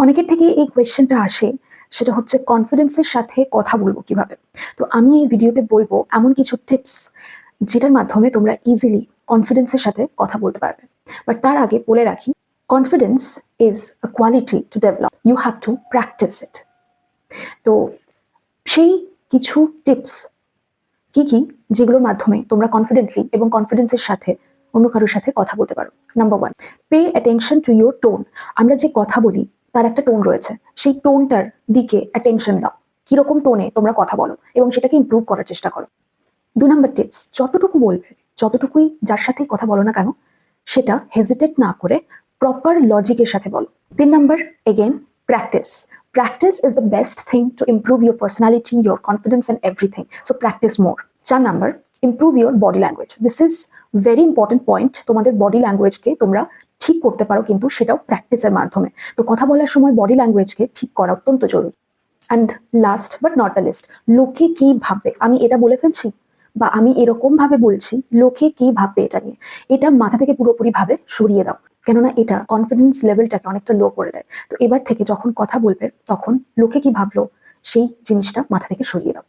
অনেকের থেকে এই কোয়েশ্চেনটা আসে, সেটা হচ্ছে কনফিডেন্সের সাথে কথা বলবো কিভাবে। তো আমি এই ভিডিওতে বলবো এমন কিছু টিপস যেটার মাধ্যমে তোমরা ইজিলি কনফিডেন্সের সাথে কথা বলতে পারবে। বাট তার আগে বলে রাখি, confidence is a quality to develop, you have to practice it. তো সেই কিছু টিপস কি কি যেগুলোর মাধ্যমে তোমরা কনফিডেন্টলি এবং কনফিডেন্সের সাথে অন্য কারোর সাথে কথা বলতে পারো। Number 1, pay attention to your tone. আমরা যে কথা বলি তার একটা টোন রয়েছে, সেই টোনটার দিকে অ্যাটেনশন দাও। কিরকম টোনে তোমরা কথা বলো এবং সেটাকে ইমপ্রুভ করার চেষ্টা করো। 2 নম্বর টিপস, যতটুকু বলবে, যতটুকুই যার সাথে কথা বলো না কেন, সেটা হেজিটেট না করে প্রপার লজিকের সাথে বলো। 3 নম্বর, again practice. Practice is the best thing to improve your personality, your confidence and everything. So practice more. 4 number, improve your body language. This is very important point. তোমাদের বডি ল্যাঙ্গুয়েজকে তোমরা ঠিক করতে পারো, কিন্তু সেটাও প্র্যাকটিসের মাধ্যমে। তো কথা বলার সময় বডি ল্যাঙ্গুয়েজকে ঠিক করা অত্যন্ত জরুরি। And last but not the least, লোকে কি ভাববে, আমি এটা বলে ফেলছি বা আমি এরকম ভাবে বলছি, লোকে কি ভাববে এটা নিয়ে, এটা মাথা থেকে পুরোপুরি ভাবে সরিয়ে দাও। কেননা এটা কনফিডেন্স লেভেলটাকে অনেকটা লো করে দেয়। তো এবার থেকে যখন কথা বলবে তখন লোকে কি ভাবলো সেই জিনিসটা মাথা থেকে সরিয়ে দাও।